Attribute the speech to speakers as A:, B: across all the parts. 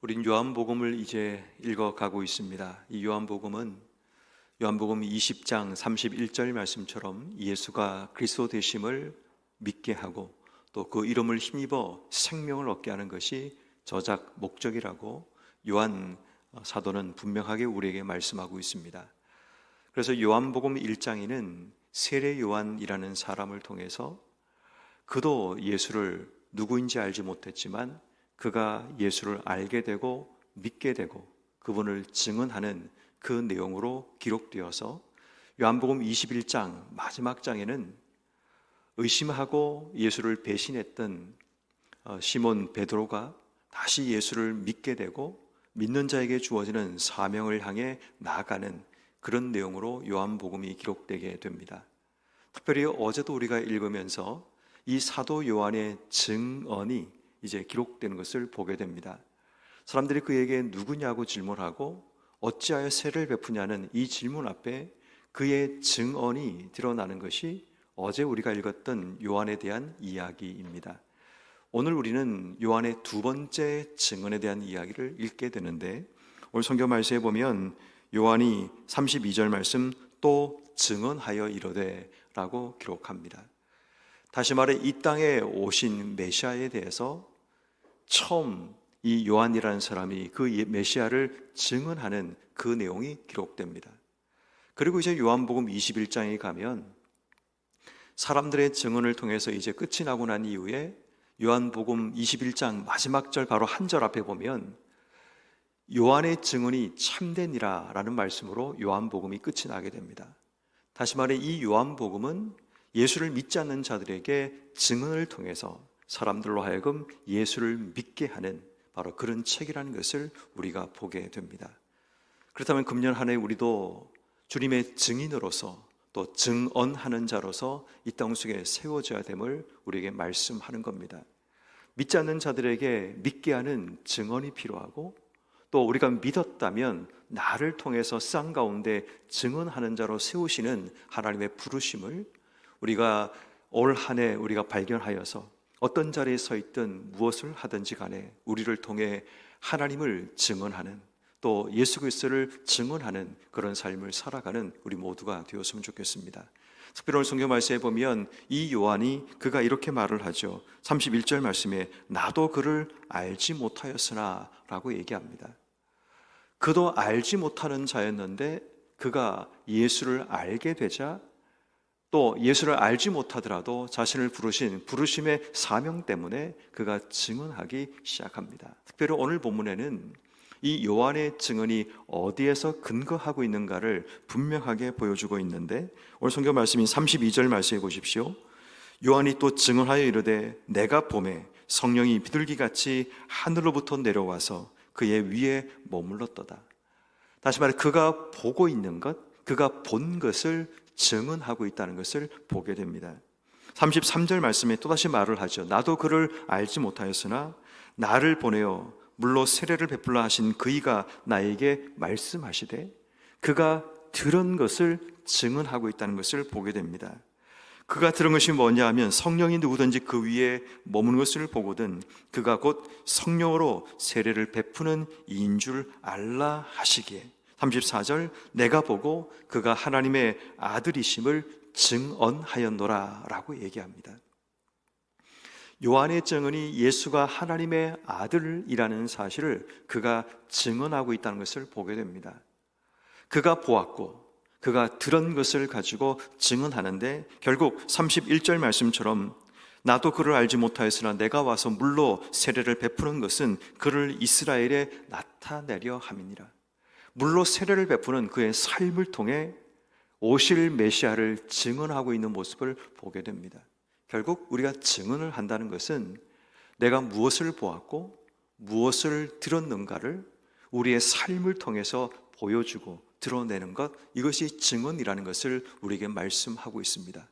A: 우린 요한복음을 이제 읽어가고 있습니다. 이 요한복음은 요한복음 20장 31절 말씀처럼 예수가 그리스도 되심을 믿게 하고 또 그 이름을 힘입어 생명을 얻게 하는 것이 저작 목적이라고 요한 사도는 분명하게 우리에게 말씀하고 있습니다. 그래서 요한복음 1장에는 세례 요한이라는 사람을 통해서 그도 예수를 누구인지 알지 못했지만 그가 예수를 알게 되고 믿게 되고 그분을 증언하는 그 내용으로 기록되어서 요한복음 21장 마지막 장에는 의심하고 예수를 배신했던 시몬 베드로가 다시 예수를 믿게 되고 믿는 자에게 주어지는 사명을 향해 나아가는 그런 내용으로 요한복음이 기록되게 됩니다. 특별히 어제도 우리가 읽으면서 이 사도 요한의 증언이 이제 기록되는 것을 보게 됩니다. 사람들이 그에게 누구냐고 질문하고 어찌하여 세례를 베푸냐는 이 질문 앞에 그의 증언이 드러나는 것이 어제 우리가 읽었던 요한에 대한 이야기입니다. 오늘 우리는 요한의 두 번째 증언에 대한 이야기를 읽게 되는데 오늘 성경 말씀에 보면 요한이 32절 말씀 또 증언하여 이르되 라고 기록합니다. 다시 말해 이 땅에 오신 메시아에 대해서 처음 이 요한이라는 사람이 그 메시아를 증언하는 그 내용이 기록됩니다. 그리고 이제 요한복음 21장에 가면 사람들의 증언을 통해서 이제 끝이 나고 난 이후에 요한복음 21장 마지막 절 바로 한 절 앞에 보면 요한의 증언이 참되니라 라는 말씀으로 요한복음이 끝이 나게 됩니다. 다시 말해 이 요한복음은 예수를 믿지 않는 자들에게 증언을 통해서 사람들로 하여금 예수를 믿게 하는 바로 그런 책이라는 것을 우리가 보게 됩니다. 그렇다면 금년 한 해 우리도 주님의 증인으로서 또 증언하는 자로서 이 땅 속에 세워져야 됨을 우리에게 말씀하는 겁니다. 믿지 않는 자들에게 믿게 하는 증언이 필요하고 또 우리가 믿었다면 나를 통해서 쌍 가운데 증언하는 자로 세우시는 하나님의 부르심을 우리가 올 한 해 우리가 발견하여서 어떤 자리에 서 있든 무엇을 하든지 간에 우리를 통해 하나님을 증언하는 또 예수 그리스도를 증언하는 그런 삶을 살아가는 우리 모두가 되었으면 좋겠습니다. 특별히 오늘 성경 말씀에 보면 이 요한이 그가 이렇게 말을 하죠. 31절 말씀에 나도 그를 알지 못하였으나 라고 얘기합니다. 그도 알지 못하는 자였는데 그가 예수를 알게 되자 또 예수를 알지 못하더라도 자신을 부르신 부르심의 사명 때문에 그가 증언하기 시작합니다. 특별히 오늘 본문에는 이 요한의 증언이 어디에서 근거하고 있는가를 분명하게 보여주고 있는데 오늘 성경 말씀인 32절 말씀해 보십시오. 요한이 또 증언하여 이르되 내가 보매 성령이 비둘기같이 하늘로부터 내려와서 그의 위에 머물렀도다. 다시 말해 그가 보고 있는 것, 그가 본 것을 증언하고 있다는 것을 보게 됩니다. 33절 말씀에 또다시 말을 하죠. 나도 그를 알지 못하였으나 나를 보내어 물로 세례를 베풀라 하신 그이가 나에게 말씀하시되 그가 들은 것을 증언하고 있다는 것을 보게 됩니다. 그가 들은 것이 뭐냐 하면 성령이 누구든지 그 위에 머무는 것을 보거든 그가 곧 성령으로 세례를 베푸는 이인 줄 알라 하시기에 34절 내가 보고 그가 하나님의 아들이심을 증언하였노라 라고 얘기합니다. 요한의 증언이 예수가 하나님의 아들이라는 사실을 그가 증언하고 있다는 것을 보게 됩니다. 그가 보았고 그가 들은 것을 가지고 증언하는데 결국 31절 말씀처럼 나도 그를 알지 못하였으나 내가 와서 물로 세례를 베푸는 것은 그를 이스라엘에 나타내려 함이니라. 물로 세례를 베푸는 그의 삶을 통해 오실 메시아를 증언하고 있는 모습을 보게 됩니다. 결국 우리가 증언을 한다는 것은 내가 무엇을 보았고 무엇을 들었는가를 우리의 삶을 통해서 보여주고 드러내는 것, 이것이 증언이라는 것을 우리에게 말씀하고 있습니다.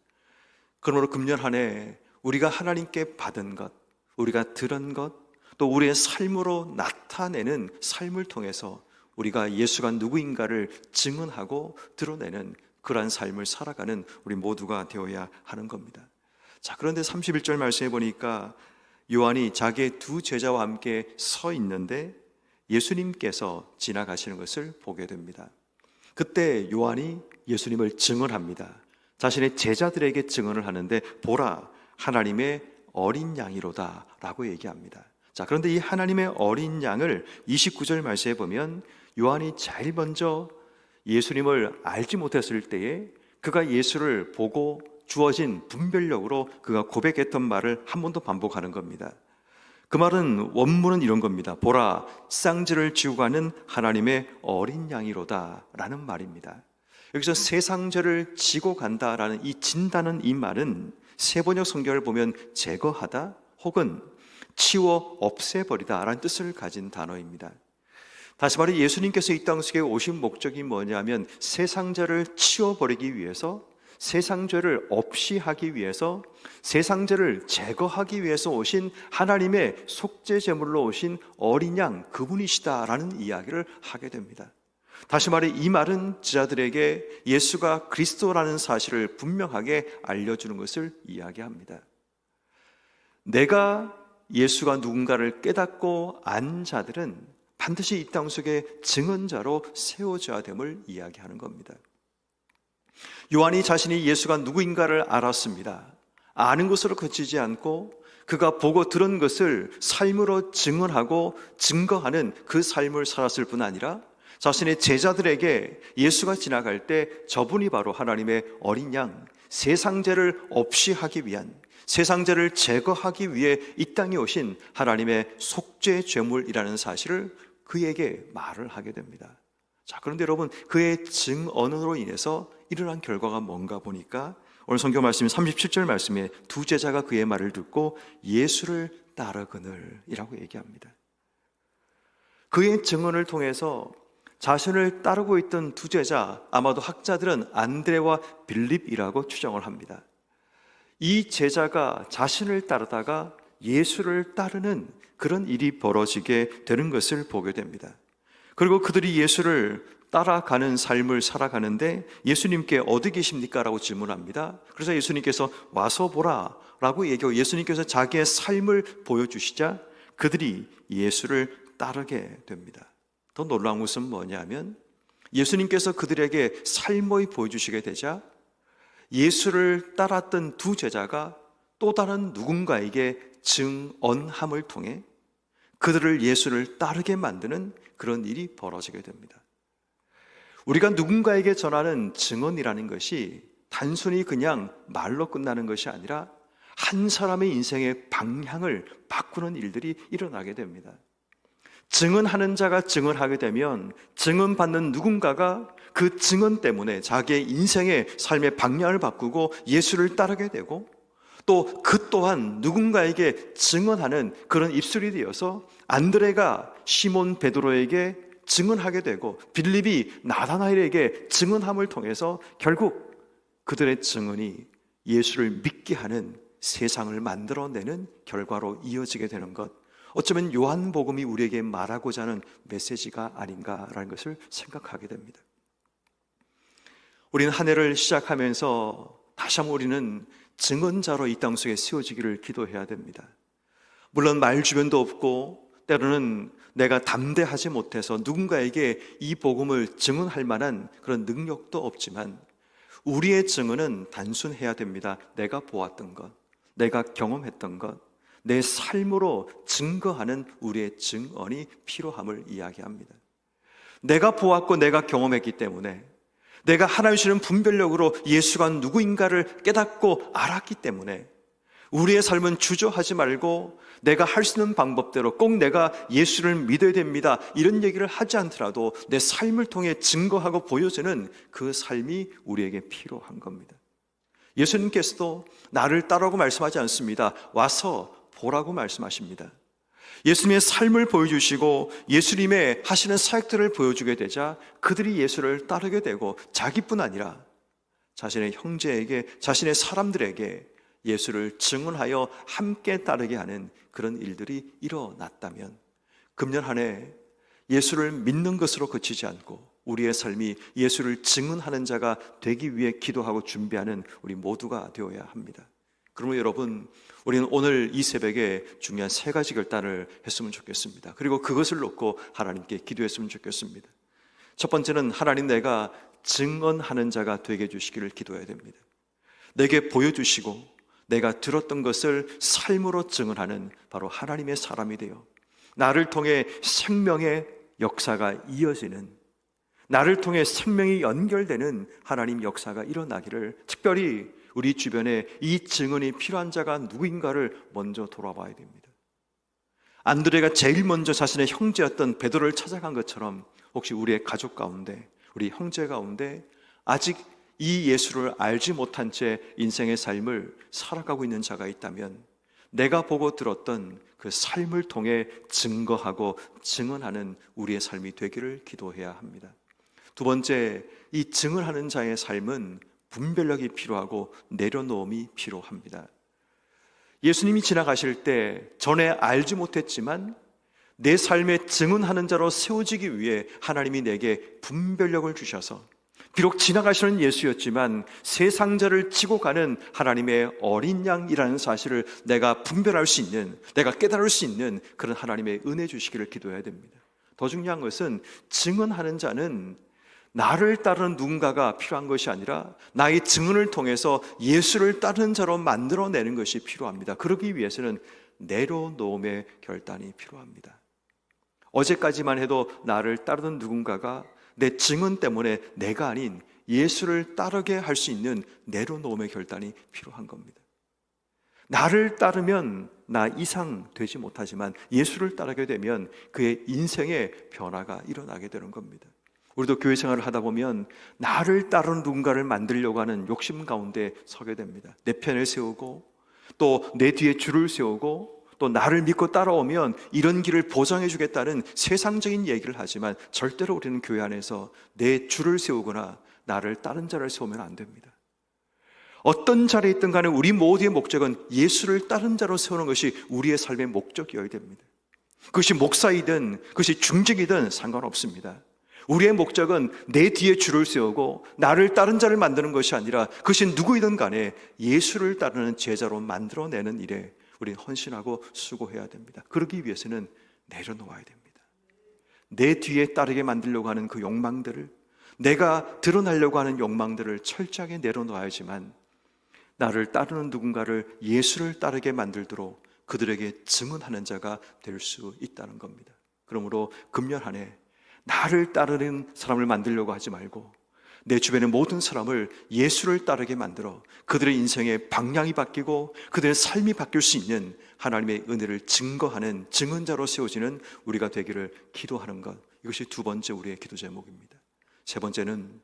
A: 그러므로 금년 한 해 우리가 하나님께 받은 것, 우리가 들은 것, 또 우리의 삶으로 나타내는 삶을 통해서 우리가 예수가 누구인가를 증언하고 드러내는 그러한 삶을 살아가는 우리 모두가 되어야 하는 겁니다. 자, 그런데 31절 말씀해 보니까 요한이 자기의 두 제자와 함께 서 있는데 예수님께서 지나가시는 것을 보게 됩니다. 그때 요한이 예수님을 증언합니다. 자신의 제자들에게 증언을 하는데 보라, 하나님의 어린 양이로다 라고 얘기합니다. 자, 그런데 이 하나님의 어린 양을 29절 말씀에 보면 요한이 제일 먼저 예수님을 알지 못했을 때에 그가 예수를 보고 주어진 분별력으로 그가 고백했던 말을 한 번 더 반복하는 겁니다. 그 말은 원문은 이런 겁니다. 보라, 쌍지를 지고 가는 하나님의 어린 양이로다 라는 말입니다. 여기서 세상죄를 지고 간다라는 이 진다는 이 말은 세번역 성경을 보면 제거하다 혹은 치워 없애버리다 라는 뜻을 가진 단어입니다. 다시 말해 예수님께서 이 땅 속에 오신 목적이 뭐냐면 세상죄를 치워버리기 위해서, 세상죄를 없이 하기 위해서, 세상죄를 제거하기 위해서 오신 하나님의 속죄제물로 오신 어린 양, 그분이시다라는 이야기를 하게 됩니다. 다시 말해 이 말은 제자들에게 예수가 그리스도라는 사실을 분명하게 알려주는 것을 이야기합니다. 내가 예수가 누군가를 깨닫고 안 자들은 반드시 이 땅 속에 증언자로 세워져야 됨을 이야기하는 겁니다. 요한이 자신이 예수가 누구인가를 알았습니다. 아는 것으로 그치지 않고 그가 보고 들은 것을 삶으로 증언하고 증거하는 그 삶을 살았을 뿐 아니라 자신의 제자들에게 예수가 지나갈 때 저분이 바로 하나님의 어린 양, 세상죄를 없이 하기 위한, 세상죄를 제거하기 위해 이 땅에 오신 하나님의 속죄 제물이라는 사실을 그에게 말을 하게 됩니다. 자, 그런데 여러분, 그의 증언으로 인해서 일어난 결과가 뭔가 보니까 오늘 성경 말씀 37절 말씀에 두 제자가 그의 말을 듣고 예수를 따르거늘 이라고 얘기합니다. 그의 증언을 통해서 자신을 따르고 있던 두 제자, 아마도 학자들은 안드레와 빌립이라고 추정을 합니다. 이 제자가 자신을 따르다가 예수를 따르는 그런 일이 벌어지게 되는 것을 보게 됩니다. 그리고 그들이 예수를 따라가는 삶을 살아가는데 예수님께 어디 계십니까? 라고 질문합니다. 그래서 예수님께서 와서 보라 라고 얘기하고 예수님께서 자기의 삶을 보여주시자 그들이 예수를 따르게 됩니다. 더 놀라운 것은 뭐냐면 예수님께서 그들에게 삶을 보여주시게 되자 예수를 따랐던 두 제자가 또 다른 누군가에게 증언함을 통해 그들을 예수를 따르게 만드는 그런 일이 벌어지게 됩니다. 우리가 누군가에게 전하는 증언이라는 것이 단순히 그냥 말로 끝나는 것이 아니라 한 사람의 인생의 방향을 바꾸는 일들이 일어나게 됩니다. 증언하는 자가 증언하게 되면 증언받는 누군가가 그 증언 때문에 자기의 인생의 삶의 방향을 바꾸고 예수를 따르게 되고 또 그 또한 누군가에게 증언하는 그런 입술이 되어서 안드레가 시몬 베드로에게 증언하게 되고 빌립이 나다나엘에게 증언함을 통해서 결국 그들의 증언이 예수를 믿게 하는 세상을 만들어내는 결과로 이어지게 되는 것, 어쩌면 요한복음이 우리에게 말하고자 하는 메시지가 아닌가라는 것을 생각하게 됩니다. 우리는 한 해를 시작하면서 다시 한번 우리는 증언자로 이 땅 속에 세워지기를 기도해야 됩니다. 물론 말 주변도 없고 때로는 내가 담대하지 못해서 누군가에게 이 복음을 증언할 만한 그런 능력도 없지만 우리의 증언은 단순해야 됩니다. 내가 보았던 것, 내가 경험했던 것, 내 삶으로 증거하는 우리의 증언이 필요함을 이야기합니다. 내가 보았고 내가 경험했기 때문에 내가 하나님 주시는 분별력으로 예수가 누구인가를 깨닫고 알았기 때문에 우리의 삶은 주저하지 말고 내가 할 수 있는 방법대로 꼭 내가 예수를 믿어야 됩니다 이런 얘기를 하지 않더라도 내 삶을 통해 증거하고 보여주는 그 삶이 우리에게 필요한 겁니다. 예수님께서도 나를 따르라고 말씀하지 않습니다. 와서 보라고 말씀하십니다. 예수님의 삶을 보여주시고 예수님의 하시는 사역들을 보여주게 되자 그들이 예수를 따르게 되고 자기뿐 아니라 자신의 형제에게, 자신의 사람들에게 예수를 증언하여 함께 따르게 하는 그런 일들이 일어났다면 금년 한 해 예수를 믿는 것으로 그치지 않고 우리의 삶이 예수를 증언하는 자가 되기 위해 기도하고 준비하는 우리 모두가 되어야 합니다. 그러면 여러분, 우리는 오늘 이 새벽에 중요한 세 가지 결단을 했으면 좋겠습니다. 그리고 그것을 놓고 하나님께 기도했으면 좋겠습니다. 첫 번째는 하나님, 내가 증언하는 자가 되게 해주시기를 기도해야 됩니다. 내게 보여주시고 내가 들었던 것을 삶으로 증언하는 바로 하나님의 사람이 되어 나를 통해 생명의 역사가 이어지는, 나를 통해 생명이 연결되는 하나님 역사가 일어나기를, 특별히 우리 주변에 이 증언이 필요한 자가 누구인가를 먼저 돌아봐야 됩니다. 안드레가 제일 먼저 자신의 형제였던 베드로를 찾아간 것처럼 혹시 우리의 가족 가운데, 우리 형제 가운데 아직 이 예수를 알지 못한 채 인생의 삶을 살아가고 있는 자가 있다면 내가 보고 들었던 그 삶을 통해 증거하고 증언하는 우리의 삶이 되기를 기도해야 합니다. 두 번째, 이 증언하는 자의 삶은 분별력이 필요하고 내려놓음이 필요합니다. 예수님이 지나가실 때 전에 알지 못했지만 내 삶에 증언하는 자로 세워지기 위해 하나님이 내게 분별력을 주셔서, 비록 지나가시는 예수였지만 세상자를 지고 가는 하나님의 어린 양이라는 사실을 내가 분별할 수 있는, 내가 깨달을 수 있는 그런 하나님의 은혜 주시기를 기도해야 됩니다. 더 중요한 것은 증언하는 자는 나를 따르는 누군가가 필요한 것이 아니라 나의 증언을 통해서 예수를 따르는 자로 만들어내는 것이 필요합니다. 그러기 위해서는 내려놓음의 결단이 필요합니다. 어제까지만 해도 나를 따르는 누군가가 내 증언 때문에 내가 아닌 예수를 따르게 할 수 있는 내려놓음의 결단이 필요한 겁니다. 나를 따르면 나 이상 되지 못하지만 예수를 따르게 되면 그의 인생의 변화가 일어나게 되는 겁니다. 우리도 교회 생활을 하다 보면 나를 따르는 누군가를 만들려고 하는 욕심 가운데 서게 됩니다. 내 편을 세우고 또 내 뒤에 줄을 세우고 또 나를 믿고 따라오면 이런 길을 보장해 주겠다는 세상적인 얘기를 하지만 절대로 우리는 교회 안에서 내 줄을 세우거나 나를 따른 자를 세우면 안 됩니다. 어떤 자리에 있든 간에 우리 모두의 목적은 예수를 따른 자로 세우는 것이 우리의 삶의 목적이어야 됩니다. 그것이 목사이든 그것이 중직이든 상관없습니다. 우리의 목적은 내 뒤에 줄을 세우고 나를 따른 자를 만드는 것이 아니라 그것이 누구이든 간에 예수를 따르는 제자로 만들어내는 일에 우리는 헌신하고 수고해야 됩니다. 그러기 위해서는 내려놓아야 됩니다. 내 뒤에 따르게 만들려고 하는 그 욕망들을, 내가 드러나려고 하는 욕망들을 철저하게 내려놓아야지만 나를 따르는 누군가를 예수를 따르게 만들도록 그들에게 증언하는 자가 될 수 있다는 겁니다. 그러므로 금년 한 해 나를 따르는 사람을 만들려고 하지 말고 내 주변의 모든 사람을 예수를 따르게 만들어 그들의 인생의 방향이 바뀌고 그들의 삶이 바뀔 수 있는 하나님의 은혜를 증거하는 증언자로 세워지는 우리가 되기를 기도하는 것, 이것이 두 번째 우리의 기도 제목입니다. 세 번째는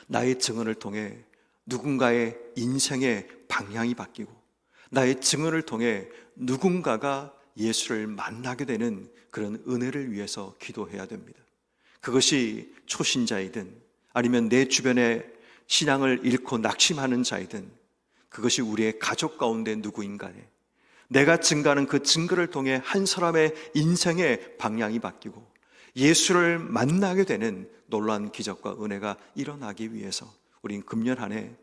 A: 나의 증언을 통해 누군가의 인생의 방향이 바뀌고 나의 증언을 통해 누군가가 예수를 만나게 되는 그런 은혜를 위해서 기도해야 됩니다. 그것이 초신자이든 아니면 내 주변에 신앙을 잃고 낙심하는 자이든 그것이 우리의 가족 가운데 누구인 간에 내가 증거하는 그 증거를 통해 한 사람의 인생의 방향이 바뀌고 예수를 만나게 되는 놀라운 기적과 은혜가 일어나기 위해서 우린 금년 한 해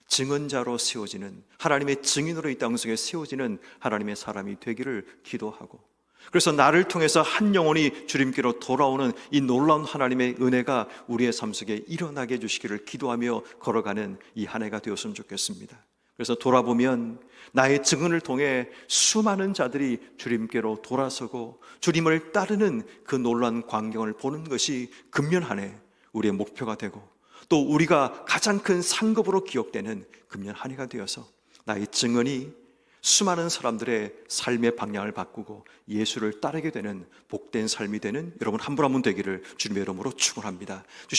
A: 증언자로 세워지는, 하나님의 증인으로 이 땅속에 세워지는 하나님의 사람이 되기를 기도하고, 그래서 나를 통해서 한 영혼이 주님께로 돌아오는 이 놀라운 하나님의 은혜가 우리의 삶 속에 일어나게 해주시기를 기도하며 걸어가는 이 한 해가 되었으면 좋겠습니다. 그래서 돌아보면 나의 증언을 통해 수많은 자들이 주님께로 돌아서고 주님을 따르는 그 놀라운 광경을 보는 것이 금년 한 해 우리의 목표가 되고, 또 우리가 가장 큰 상급으로 기억되는 금년 한 해가 되어서 나의 증언이 수많은 사람들의 삶의 방향을 바꾸고 예수를 따르게 되는 복된 삶이 되는 여러분 한 분 한 분 되기를 주님의 이름으로 축원합니다.